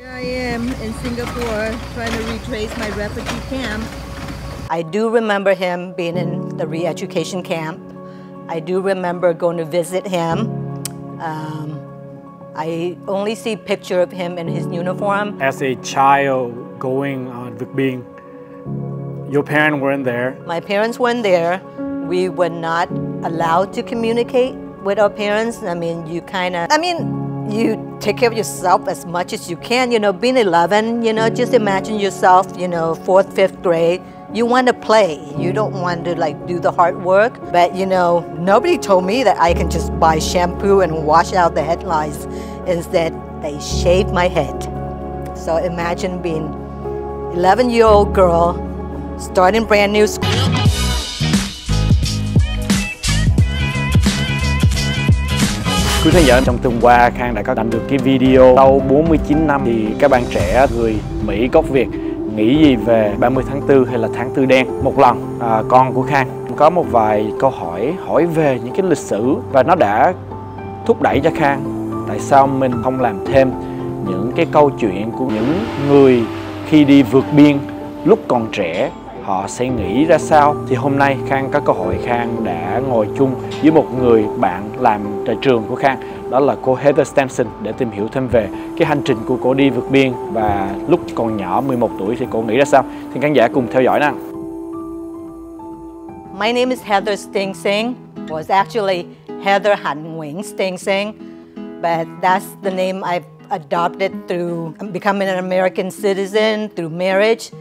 Here I am in Singapore trying to retrace my refugee camp. I do remember him being in the re-education camp. I do remember going to visit him. I only see a picture of him in his uniform. As a child going on Vượt, Biên, your parents weren't there. My parents weren't there. We were not allowed to communicate with our parents. You take care of yourself as much as you can. You know, being 11, just imagine yourself, 4th, 5th grade. You want to play. You don't want to do the hard work. But nobody told me that I can just buy shampoo and wash out the headlights. Instead, they shaved my head. So imagine being 11-year-old girl, starting brand new school. Quý khán giả, trong tuần qua Khang đã có làm được cái video sau 49 năm thì các bạn trẻ người Mỹ gốc Việt nghĩ gì về 30 tháng 4 hay là tháng 4 đen. Một lần con của Khang có một vài câu hỏi về những cái lịch sử và nó đã thúc đẩy cho Khang tại sao mình không làm thêm những cái câu chuyện của những người khi đi vượt biên lúc còn trẻ họ sẽ nghĩ ra sao. Thì hôm nay Khang có cơ hội, Khang đã ngồi chung với một người bạn làm tại trường của Khang, đó là cô Heather Stenson, để tìm hiểu thêm về cái hành trình của cô đi vượt biên và lúc còn nhỏ 11 tuổi thì cô nghĩ ra sao. Thì khán giả cùng theo dõi nào. My name is Heather Stenson. Was actually Heather Han Nguyen Stenson, but that's the name I've adopted through becoming an American citizen through marriage.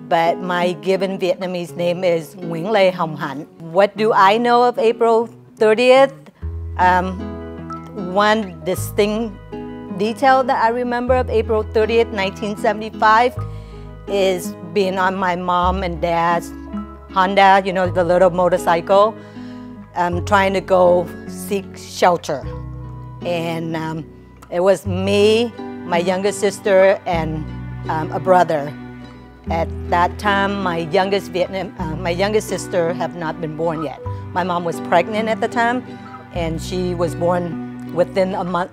But my given Vietnamese name is Nguyễn Lê Hồng Hạnh. What do I know of April 30th? One distinct detail that I remember of April 30th, 1975 is being on my mom and dad's Honda, the little motorcycle, trying to go seek shelter. And it was me, my youngest sister, and a brother. At that time, my youngest sister had not been born yet. My mom was pregnant at the time, and she was born within a month,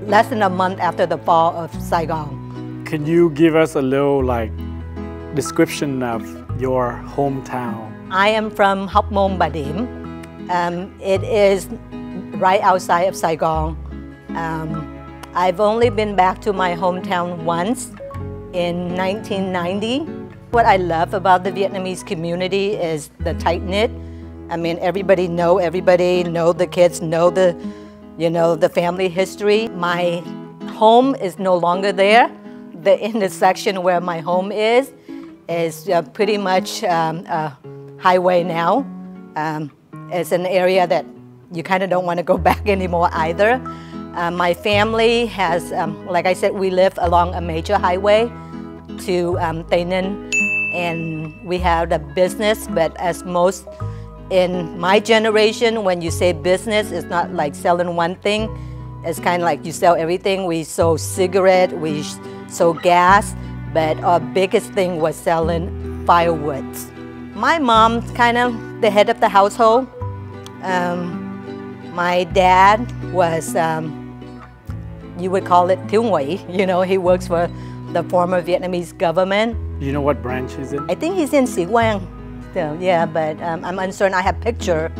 less than a month after the fall of Saigon. Can you give us a little description of your hometown? I am from Hóc Môn Bà Điểm. It is right outside of Saigon. I've only been back to my hometown once. In 1990. What I love about the Vietnamese community is the tight-knit. Everybody know the kids know the family history. My home is no longer there. The intersection where my home is pretty much a highway now. It's an area that you kind of don't want to go back anymore either. My family has, like I said, we live along a major highway to Tây Ninh, and we have a business, but as most in my generation, when you say business, it's not like selling one thing. It's kind of like you sell everything. We sold cigarettes, we sold gas, but our biggest thing was selling firewoods. My mom's kind of the head of the household. My dad was, you would call it Thiếu Nguy. He works for the former Vietnamese government. Do you know what branch he's in? I think he's in Sĩ Quan still, yeah, but I'm uncertain. I have picture.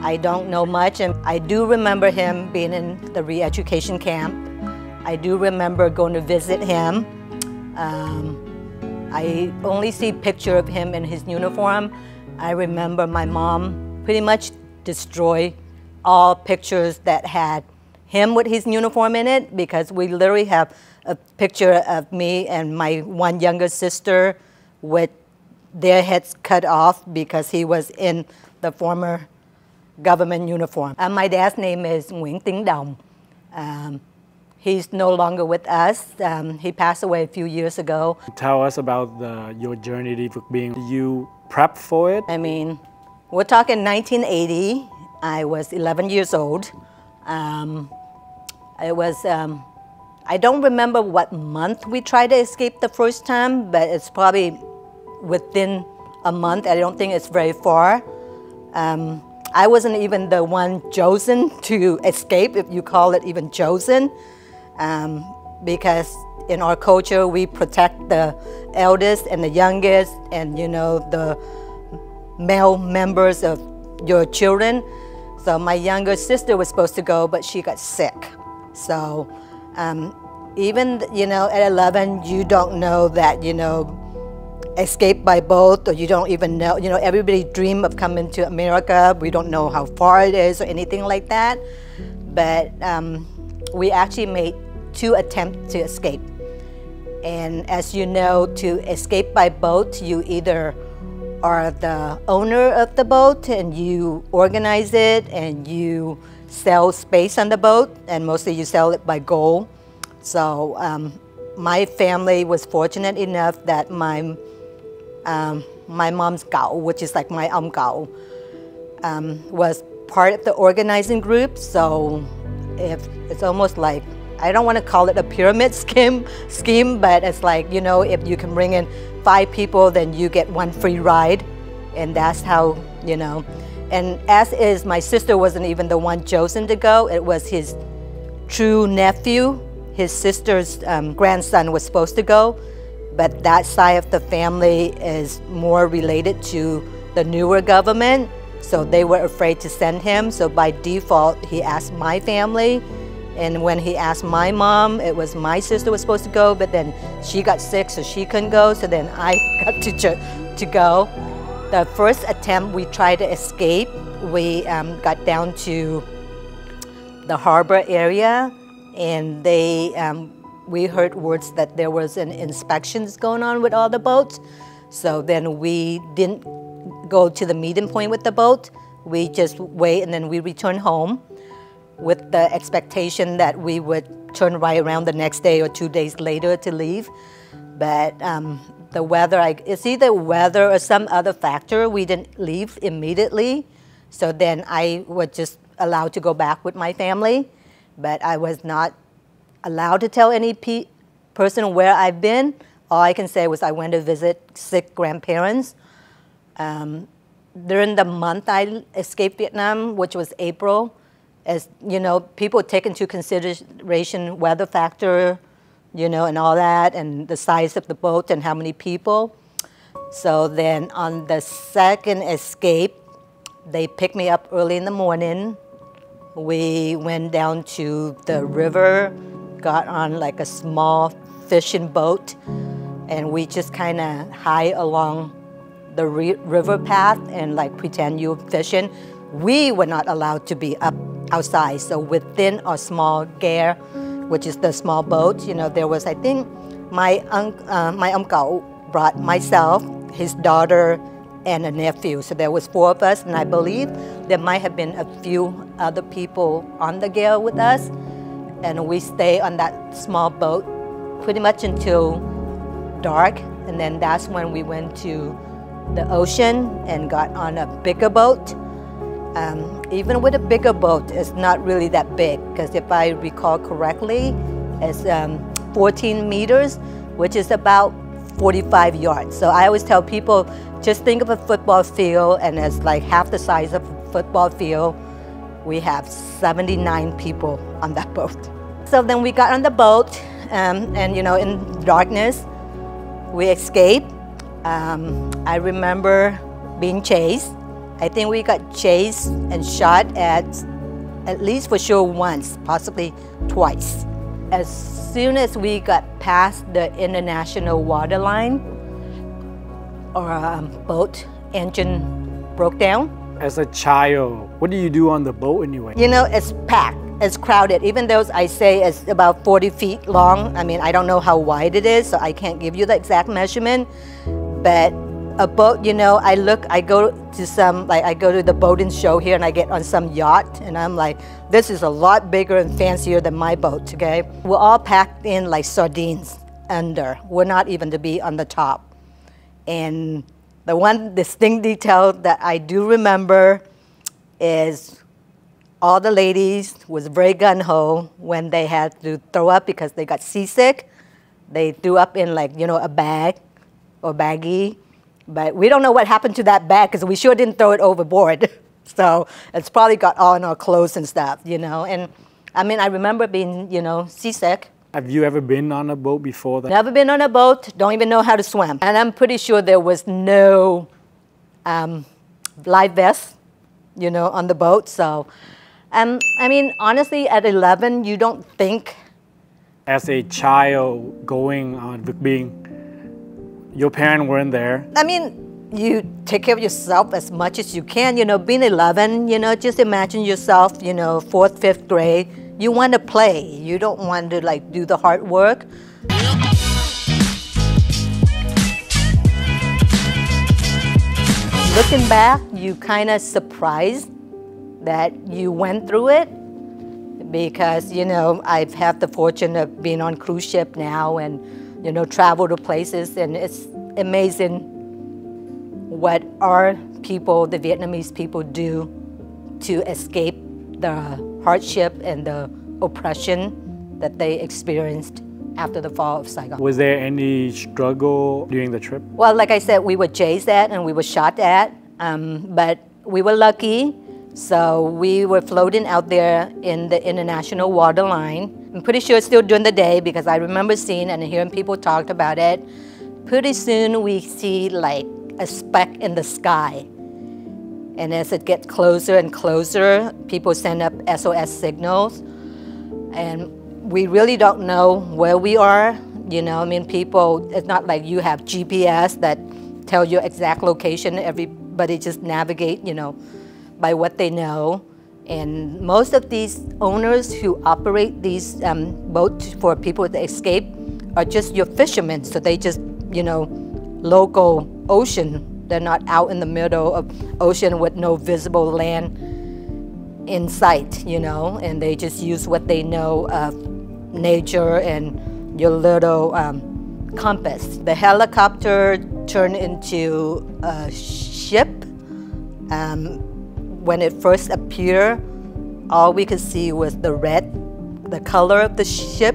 I don't know much, and I do remember him being in the re-education camp. I do remember going to visit him. I only see picture of him in his uniform. I remember my mom pretty much destroyed all pictures that had him with his uniform in it, because we literally have a picture of me and my one younger sister with their heads cut off because he was in the former government uniform. My dad's name is Nguyễn Tính Đồng. He's no longer with us. He passed away a few years ago. Tell us about your journey to Vượt Biên. Did you prep for it? We're talking 1980. I was 11 years old. I don't remember what month we tried to escape the first time, but it's probably within a month. I don't think it's very far. I wasn't even the one chosen to escape, if you call it even chosen. because in our culture we protect the eldest and the youngest, and you know, the male members of your children. So my younger sister was supposed to go, but she got sick. So even, you know, at 11, you don't know that, you know, escape by boat, or you don't even know, you know, everybody dream of coming to America. We don't know how far it is or anything like that. But we actually made 2 attempts to escape. And as you know, to escape by boat, you either are the owner of the boat and you organize it and you sell space on the boat, and mostly you sell it by gold. So my family was fortunate enough that my mom's cậu, which is like my cậu, was part of the organizing group. So if it's almost like, I don't want to call it a pyramid scheme, but it's like, you know, if you can bring in 5 people, then you get 1 free ride. And that's how, you know. And as is, my sister wasn't even the one chosen to go. It was his true nephew. His sister's grandson was supposed to go. But that side of the family is more related to the newer government. So they were afraid to send him. So by default, he asked my family. And when he asked my mom, it was my sister was supposed to go, but then she got sick, so she couldn't go. So then I got to go. The first attempt, we tried to escape. We got down to the harbor area, and we heard words that there was an inspections going on with all the boats. So then we didn't go to the meeting point with the boat. We just wait, and then we returned home with the expectation that we would turn right around the next day or 2 days later to leave. But the weather, it's either weather or some other factor, we didn't leave immediately. So then I was just allowed to go back with my family, but I was not allowed to tell any person where I've been. All I can say was I went to visit sick grandparents. During the month I escaped Vietnam, which was April, as you know, people take into consideration weather factor, you know, and all that, and the size of the boat and how many people. So then on the second escape, they picked me up early in the morning. We went down to the river, got on like a small fishing boat, and we just kind of hike along the river path and like pretend you're fishing. We were not allowed to be up outside, so within our small gear, which is the small boat, you know, there was, I think, my uncle brought myself, his daughter, and a nephew. So there was 4 of us, and I believe there might have been a few other people on the gear with us. And we stayed on that small boat pretty much until dark, and then that's when we went to the ocean and got on a bigger boat. Even with a bigger boat, it's not really that big, because if I recall correctly, it's 14 meters, which is about 45 yards. So I always tell people, just think of a football field, and it's like half the size of a football field. We have 79 people on that boat. So then we got on the boat, and you know, in darkness, we escaped. I remember being chased. I think we got chased and shot at least for sure once, possibly twice. As soon as we got past the international water line, our boat engine broke down. As a child, what do you do on the boat anyway? You know, it's packed, it's crowded. Even though I say it's about 40 feet long, I mean, I don't know how wide it is, so I can't give you the exact measurement. But a boat, you know, I go to the boating show here, and I get on some yacht, and I'm like, this is a lot bigger and fancier than my boat, okay? We're all packed in like sardines under. We're not even to be on the top. And the one distinct detail that I do remember is all the ladies was very gung-ho when they had to throw up because they got seasick. They threw up in like, you know, a bag or baggie. But we don't know what happened to that bag because we sure didn't throw it overboard. So it's probably got all in our clothes and stuff, you know. And I mean, I remember being, you know, seasick. Have you ever been on a boat before that? Never been on a boat, don't even know how to swim. And I'm pretty sure there was no life vest, you know, on the boat. So, I mean, honestly, at 11, you don't think. As a child going on Vượt, Biên, your parents weren't there. I mean, you take care of yourself as much as you can. You know, being 11, you know, just imagine yourself, you know, 4th, 5th grade. You want to play. You don't want to, like, do the hard work. Looking back, you kind of surprised that you went through it because, you know, I've had the fortune of being on cruise ship now and, you know, travel to places, and it's amazing what our people, the Vietnamese people, do to escape the hardship and the oppression that they experienced after the fall of Saigon. Was there any struggle during the trip? Well, like I said, we were chased at and we were shot at, but we were lucky. So we were floating out there in the international water line. I'm pretty sure it's still during the day because I remember seeing and hearing people talk about it. Pretty soon we see like a speck in the sky. And as it gets closer and closer, people send up SOS signals. And we really don't know where we are. You know, I mean, people, it's not like you have GPS that tell your exact location. Everybody just navigate, you know, by what they know. And most of these owners who operate these boats for people to escape are just your fishermen. So they just, you know, local ocean. They're not out in the middle of ocean with no visible land in sight, you know, and they just use what they know of nature and your little compass. The helicopter turned into a ship. When it first appeared, all we could see was the color of the ship,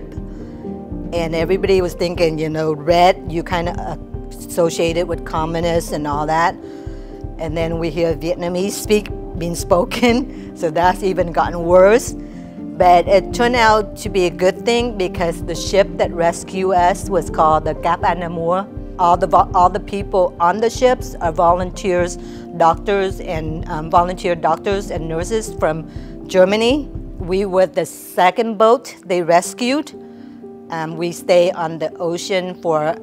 and everybody was thinking, you know, red, you kind of associated with communists and all that. And then we hear Vietnamese being spoken, so that's even gotten worse. But it turned out to be a good thing because the ship that rescued us was called the Cap Anamur. All the people on the ships are volunteers, doctors and volunteer doctors and nurses from Germany. We were the second boat they rescued. We stayed on the ocean for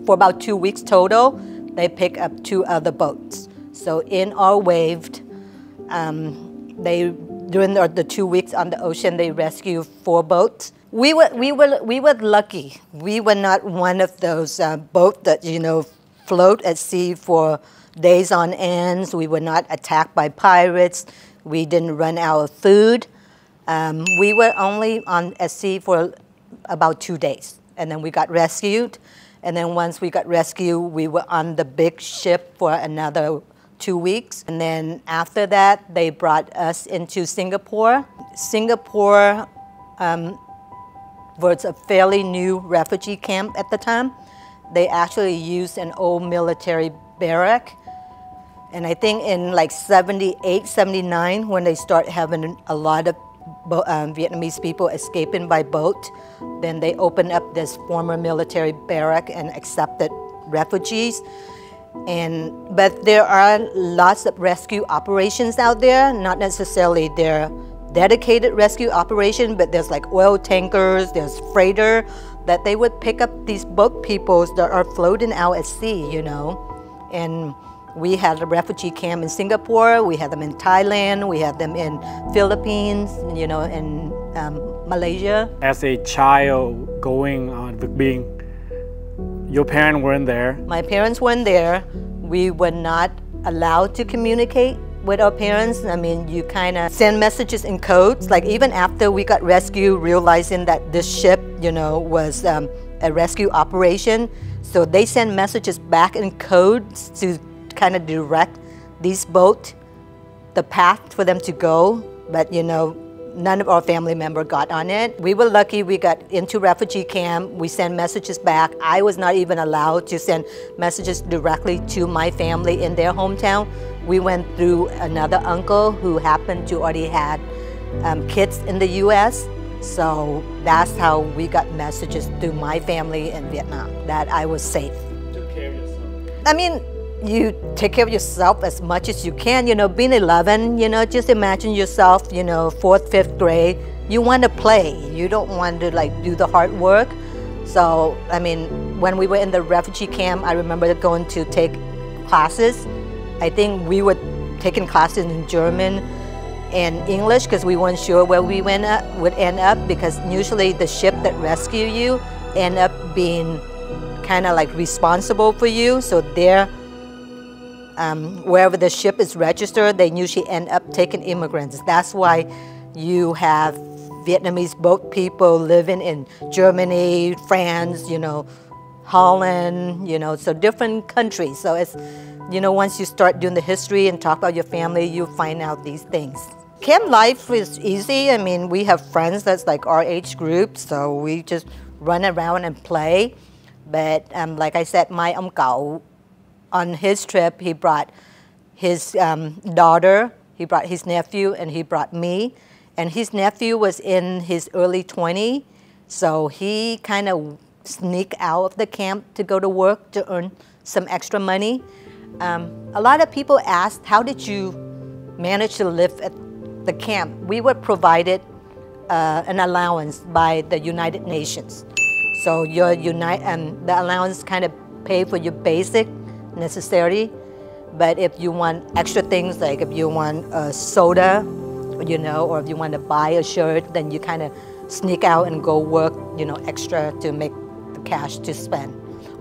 about 2 weeks total. They picked up 2 other boats. So in our wave, during the 2 weeks on the ocean, they rescued 4 boats. We were lucky. We were not one of those boats that, you know, float at sea for days on end. We were not attacked by pirates. We didn't run out of food. We were only at sea for about 2 days, and then we got rescued. And then once we got rescued, we were on the big ship for another 2 weeks. And then after that, they brought us into Singapore. Singapore was a fairly new refugee camp at the time. They actually used an old military barrack. And I think in like 78, 79, when they start having a lot of Vietnamese people escaping by boat, then they opened up this former military barrack and accepted refugees. But there are lots of rescue operations out there, not necessarily their dedicated rescue operation, but there's like oil tankers, there's freighter, that they would pick up these boat peoples that are floating out at sea, you know. And we had a refugee camp in Singapore, we had them in Thailand, we had them in Philippines, you know, in Malaysia. As a child going on Vượt, Biên, your parents weren't there. My parents weren't there. We were not allowed to communicate with our parents. I mean, you kind of send messages in codes. Like even after we got rescued, realizing that this ship, you know, was a rescue operation, so they send messages back in codes to kind of direct these boats, the path for them to go. But you know, none of our family members got on it. We were lucky we got into refugee camp. We sent messages back. I was not even allowed to send messages directly to my family in their hometown. We went through another uncle who happened to already had kids in the US. So that's how we got messages through my family in Vietnam that I was safe. Took care of yourself. I mean, you take care of yourself as much as you can. You know, being 11, you know, just imagine yourself, you know, 4th, 5th grade. You want to play. You don't want to like do the hard work. So, I mean, when we were in the refugee camp, I remember going to take classes. I think we were taking classes in German and English because we weren't sure where we would end up, because usually the ship that rescue you end up being kind of like responsible for you. So they're, wherever the ship is registered, they usually end up taking immigrants. That's why you have Vietnamese boat people living in Germany, France, you know, Holland, you know, so different countries. So it's, you know, once you start doing the history and talk about your family, you find out these things. Camp life is easy. I mean, we have friends that's like our age group, so we just run around and play. But like I said, my ông cậu, on his trip, he brought his daughter, he brought his nephew, and he brought me. And his nephew was in his early 20s, so he kind of sneaked out of the camp to go to work to earn some extra money. A lot of people asked, how did you manage to live at the camp? We were provided an allowance by the United Nations. So your the allowance kind of pay for your basic necessity, but if you want extra things, like if you want a soda, you know, or if you want to buy a shirt, then you kind of sneak out and go work, you know, extra to make the cash to spend.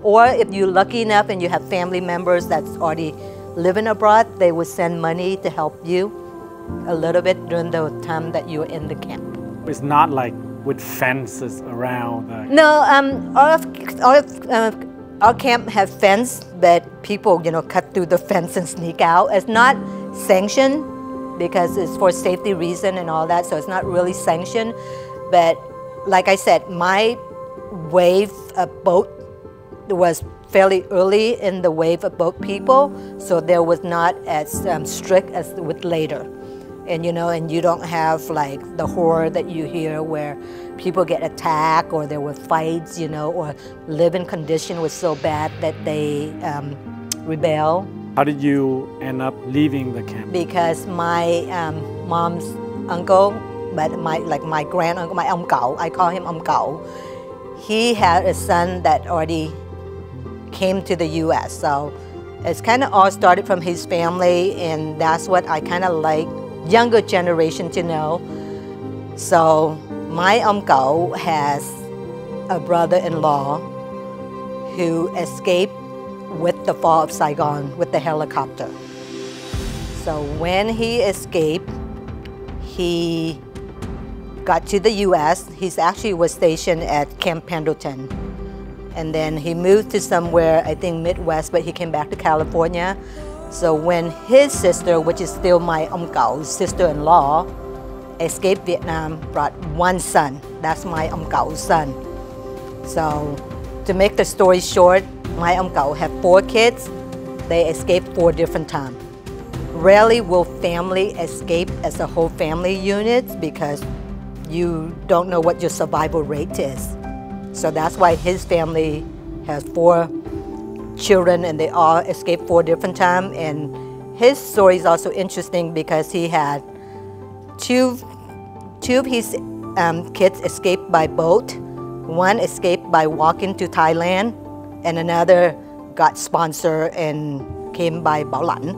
Or if you're lucky enough and you have family members that's already living abroad, they will send money to help you a little bit during the time that you're in the camp. It's not like with fences around. No, our camp have fence, but people, you know, cut through the fence and sneak out. It's not sanctioned because it's for safety reason and all that, so it's not really sanctioned. But like I said, my wave of boat was fairly early in the wave of boat people, so there was not as strict as with later. And you know, and you don't have like the horror that you hear where people get attacked or there were fights, you know, or living condition was so bad that they rebel. How did you end up leaving the camp? Because my mom's uncle, but my grand uncle, my ông cậu, I call him ông cậu, he had a son that already came to the U.S. So it's kind of all started from his family, and that's what I kind of like younger generation to know. So my ông cậu has a brother-in-law who escaped with the fall of Saigon with the helicopter. So when he escaped, he got to the U.S. He actually was stationed at Camp Pendleton. And then he moved to somewhere, I think Midwest, but he came back to California. So when his sister, which is still my ông cậu, sister-in-law, escaped Vietnam, brought one son. That's my ông cậu son. So to make the story short, my ông cậu had 4 kids. They escaped 4 different times. Rarely will family escape as a whole family unit because you don't know what your survival rate is. So that's why his family has 4 children and they all escaped 4 different times. And his story is also interesting because he had two of his kids escaped by boat. One escaped by walking to Thailand, and another got sponsored and came by Bảo Lãnh.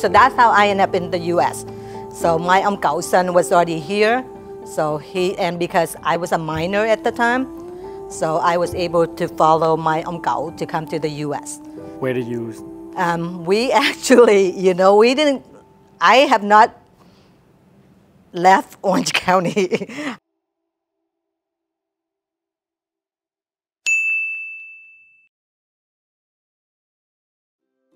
So that's how I ended up in the U.S. So my ông cậu son was already here. So and because I was a minor at the time, so I was able to follow my ông cậu to come to the U.S. Where did you? We actually, you know, I have not left Orange County.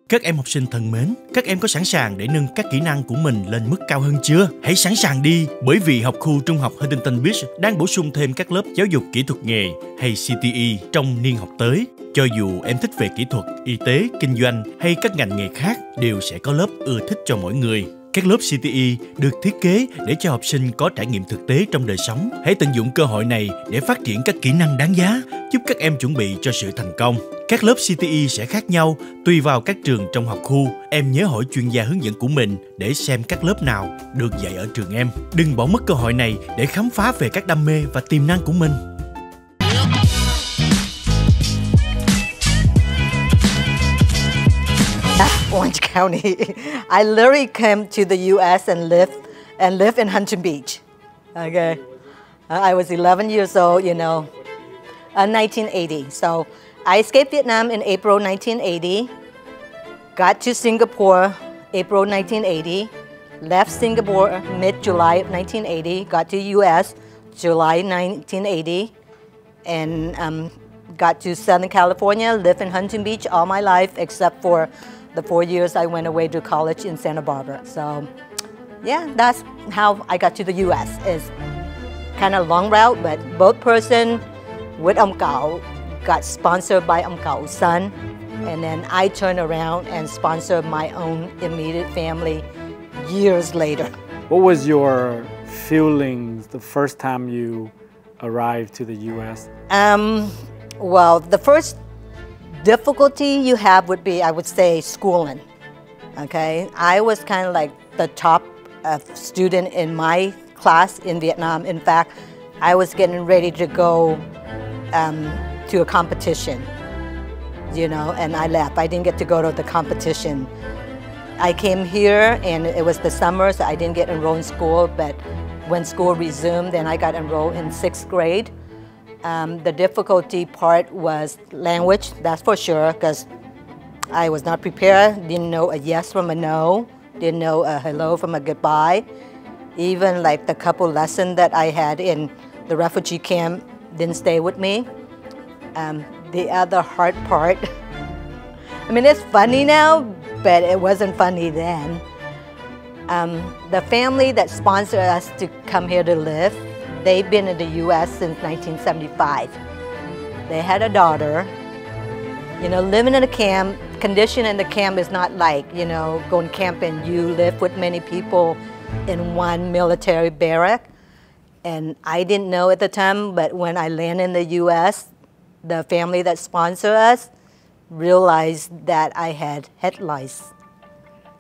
Các em học sinh thân mến, các em có sẵn sàng để nâng các kỹ năng của mình lên mức cao hơn chưa? Hãy sẵn sàng đi, bởi vì học khu trung học Huntington Beach đang bổ sung thêm các lớp giáo dục kỹ thuật nghề hay CTE trong niên học tới. Cho dù em thích về kỹ thuật, y tế, kinh doanh hay các ngành nghề khác, đều sẽ có lớp ưa thích cho mỗi người. Các lớp CTE được thiết kế để cho học sinh có trải nghiệm thực tế trong đời sống. Hãy tận dụng cơ hội này để phát triển các kỹ năng đáng giá, giúp các em chuẩn bị cho sự thành công. Các lớp CTE sẽ khác nhau tùy vào các trường trong học khu. Em nhớ hỏi chuyên gia hướng dẫn của mình để xem các lớp nào được dạy ở trường em. Đừng bỏ mất cơ hội này để khám phá về các đam mê và tiềm năng của mình. Orange County. I literally came to the U.S. and lived in Huntington Beach. Okay, I was 11 years old, 1980. So I escaped Vietnam in April 1980. Got to Singapore April 1980. Left Singapore mid-July of 1980. Got to U.S. July 1980, and got to Southern California. Lived in Huntington Beach all my life except for the 4 years I went away to college in Santa Barbara. So, yeah, that's how I got to the U.S. It's kind of a long route, but both person with ông Cậu got sponsored by ông Cau's son, and then I turned around and sponsored my own immediate family years later. What was your feelings the first time you arrived to the U.S.? Well, the first difficulty you have would be, I would say, schooling. Okay, I was kind of like the top student in my class in Vietnam. In fact, I was getting ready to go to a competition, and I left. I didn't get to go to the competition. I came here and it was the summer, so I didn't get enrolled in school, but when school resumed, then I got enrolled in 6th grade. The difficulty part was language, that's for sure, because I was not prepared, didn't know a yes from a no, didn't know a hello from a goodbye. Even like the couple lessons that I had in the refugee camp didn't stay with me. The other hard part, I mean, it's funny now, but it wasn't funny then. The family that sponsored us to come here to live, they've been in the U.S. since 1975. They had a daughter. Living in a camp, condition in the camp is not like, going camping. You live with many people in one military barrack. And I didn't know at the time, but when I landed in the U.S., the family that sponsored us realized that I had head lice.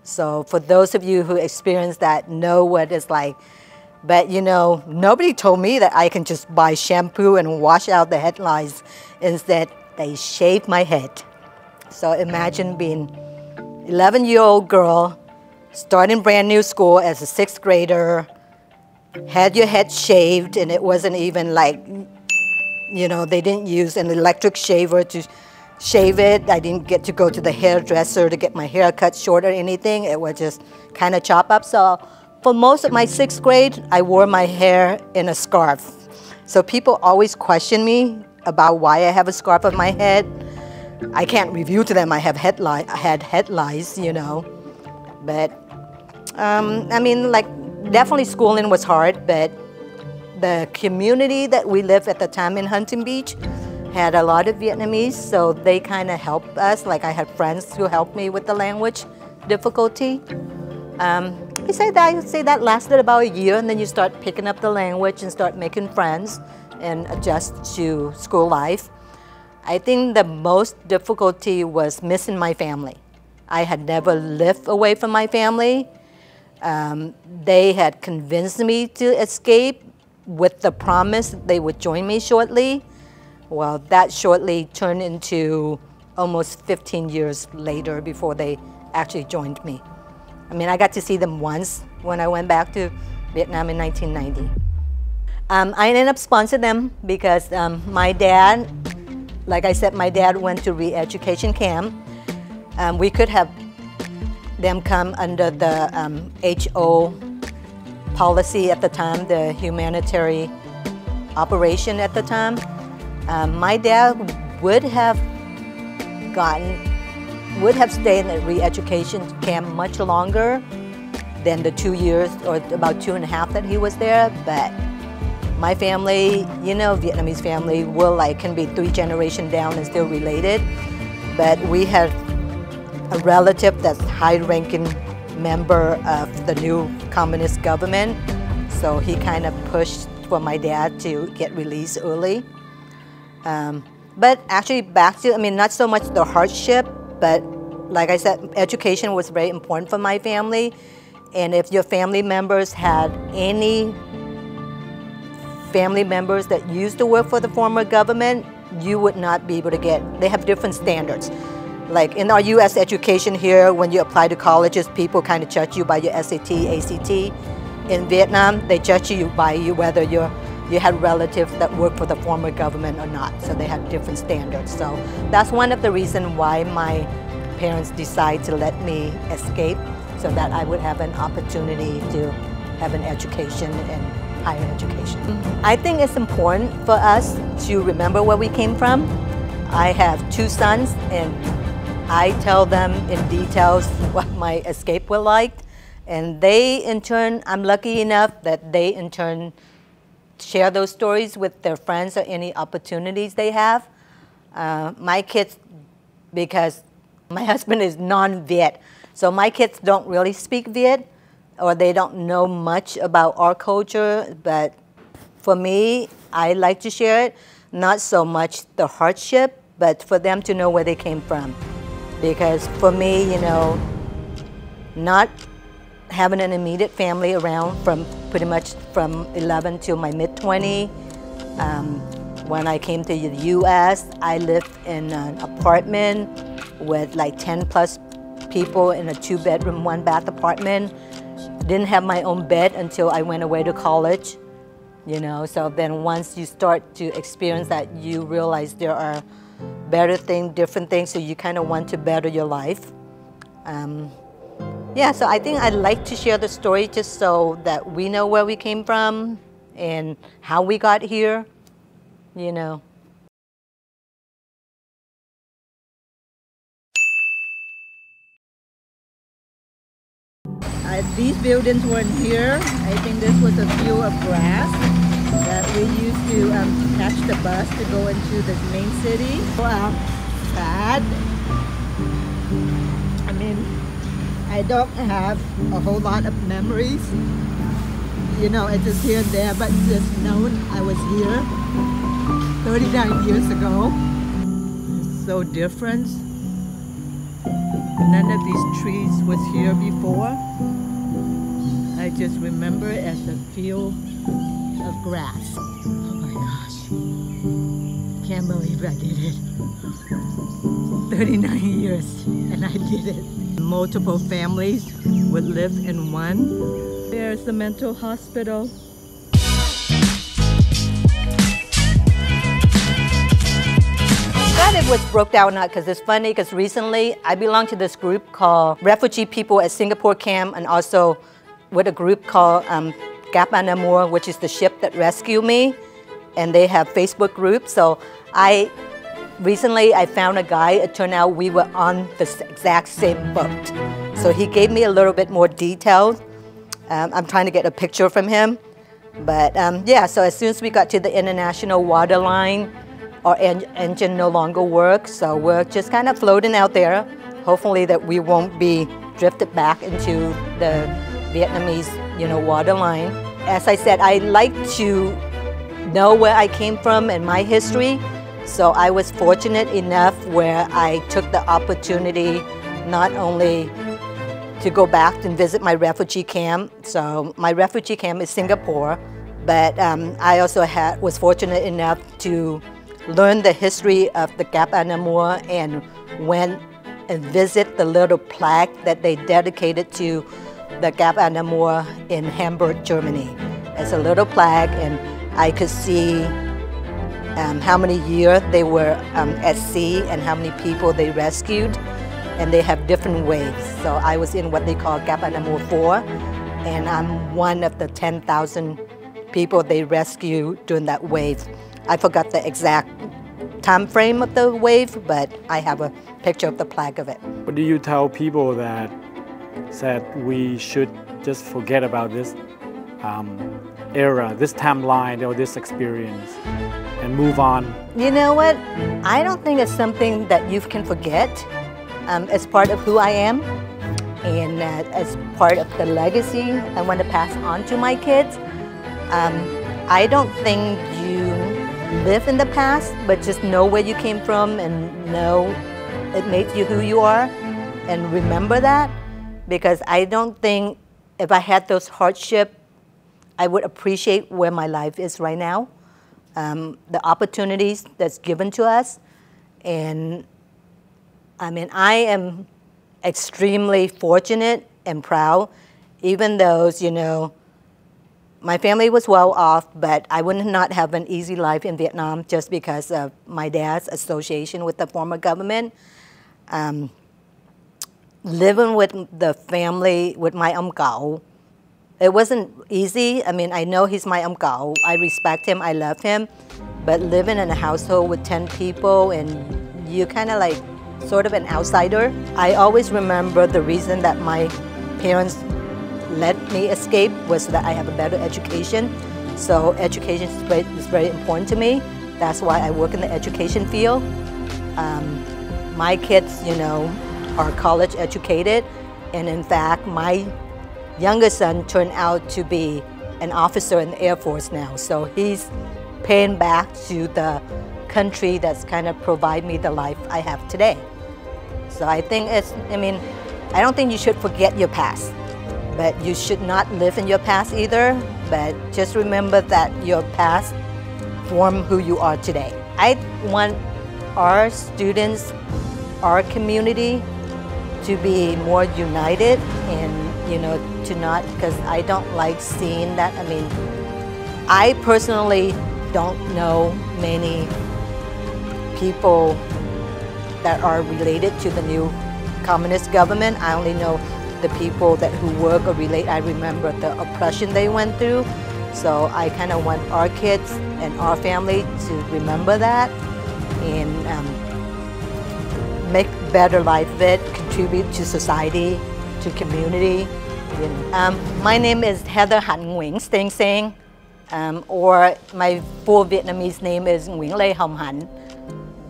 So for those of you who experienced that, know what it's like. But nobody told me that I can just buy shampoo and wash out the head lice. Instead, they shaved my head. So imagine being 11-year-old girl, starting brand new school as a 6th grader, had your head shaved, and it wasn't even like, they didn't use an electric shaver to shave it. I didn't get to go to the hairdresser to get my hair cut short or anything. It was just kind of chop up. So for most of my 6th grade, I wore my hair in a scarf. So people always question me about why I have a scarf on my head. I can't reveal to them I have had head lice, But, I mean, like, definitely schooling was hard, but the community that we lived at the time in Huntington Beach had a lot of Vietnamese, so they kind of helped us. Like, I had friends who helped me with the language difficulty. I say that lasted about a year, and then you start picking up the language and start making friends and adjust to school life. I think the most difficulty was missing my family. I had never lived away from my family. They had convinced me to escape with the promise that they would join me shortly. Well, that shortly turned into almost 15 years later before they actually joined me. I mean, I got to see them once when I went back to Vietnam in 1990. I ended up sponsoring them because my dad, like I said, my dad went to re-education camp. We could have them come under the HO policy at the time, the humanitarian operation at the time. My dad would have stayed in the re-education camp much longer than the 2 years or about 2.5 that he was there, but my family, Vietnamese family can be 3 generations down and still related, but we had a relative that's high-ranking member of the new communist government. So he kind of pushed for my dad to get released early. But actually back to, not so much the hardship, but like I said, education was very important for my family. And if your family members had any family members that used to work for the former government, you would not be able to get, they have different standards. Like in our US education here, when you apply to colleges, people kind of judge you by your SAT, ACT. In Vietnam, they judge you by whether you had relatives that work for the former government or not. So they have different standards. So that's one of the reasons why my parents decided to let me escape, so that I would have an opportunity to have an education and higher education. I think it's important for us to remember where we came from. I have 2 sons, and I tell them in details what my escape was like. And they, in turn, I'm lucky enough that they, in turn, share those stories with their friends or any opportunities they have. My kids, because my husband is non-Viet, so my kids don't really speak Viet, or they don't know much about our culture. But for me, I like to share it, not so much the hardship, but for them to know where they came from. Because for me, not having an immediate family around from pretty much from 11 to my mid-20s. When I came to the US, I lived in an apartment with like 10 plus people in a 2-bedroom, 1-bath apartment. Didn't have my own bed until I went away to college. So then once you start to experience that, you realize there are better things, different things, so you kind of want to better your life. Yeah, so I think I like to share the story just so that we know where we came from and how we got here, These buildings weren't here. I think this was a field of grass that we used to catch the bus to go into the main city. Sad. I don't have a whole lot of memories. It's just here and there, but just knowing I was here 39 years ago. It's so different. None of these trees was here before. I just remember it as a field of grass. Oh my gosh. Can't believe I did it. 39 years and I did it. Multiple families would live in one. There's the mental hospital. Glad it was broke down or not, because it's funny, because recently I belong to this group called Refugee People at Singapore Camp, and also with a group called Gap en Amour, which is the ship that rescued me, and they have Facebook groups. So recently I found a guy, it turned out we were on the exact same boat. So he gave me a little bit more details. I'm trying to get a picture from him. But yeah, so as soon as we got to the international water line, our engine no longer works, so we're just kind of floating out there. Hopefully that we won't be drifted back into the Vietnamese, water line. As I said, I like to know where I came from and my history. So I was fortunate enough where I took the opportunity not only to go back and visit my refugee camp. So my refugee camp is Singapore, but I also was fortunate enough to learn the history of the Gap en Amour and went and visit the little plaque that they dedicated to the Gap en Amour in Hamburg, Germany. It's a little plaque, and I could see how many years they were at sea and how many people they rescued, and they have different waves. So I was in what they call Gap en Amour 4, and I'm one of the 10,000 people they rescued during that wave. I forgot the exact time frame of the wave, but I have a picture of the plaque of it. What do you tell people that said we should just forget about this era, this timeline, or this experience, and move on? You know what? I don't think it's something that you can forget. It's part of who I am. And as part of the legacy I want to pass on to my kids, I don't think you live in the past, but just know where you came from and know it makes you who you are, and remember that, because I don't think if I had those hardships, I would appreciate where my life is right now, the opportunities that's given to us. And I mean, I am extremely fortunate and proud, even though, you know, my family was well off, but I would not have an easy life in Vietnam just because of my dad's association with the former government. Living with the family, with my uncle, it wasn't easy. I mean, I know he's my uncle. I respect him, I love him, but living in a household with 10 people and you kind of like sort of an outsider. I always remember the reason that my parents let me escape was so that I have a better education. So education is very important to me. That's why I work in the education field. My kids, you know, are college educated, and in fact, my youngest son turned out to be an officer in the Air Force now. So he's paying back to the country that's kind of provide me the life I have today. So I think I mean, I don't think you should forget your past, but you should not live in your past either, but just remember that your past form who you are today. I want our students, our community to be more united and, you know, to not, because I don't like seeing that. I mean, I personally don't know many people that are related to the new communist government. I only know the people who work or relate. I remember the oppression they went through. So I kind of want our kids and our family to remember that and make better life of it, contribute to society, to community. My name is Heather Han Nguyen Steng Seng, or my full Vietnamese name is Nguyen Lê Hồng Hạnh.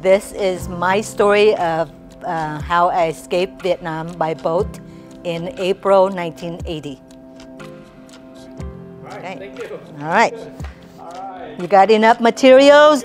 This is my story of how I escaped Vietnam by boat in April 1980. All right, thank you. All right. You got enough materials?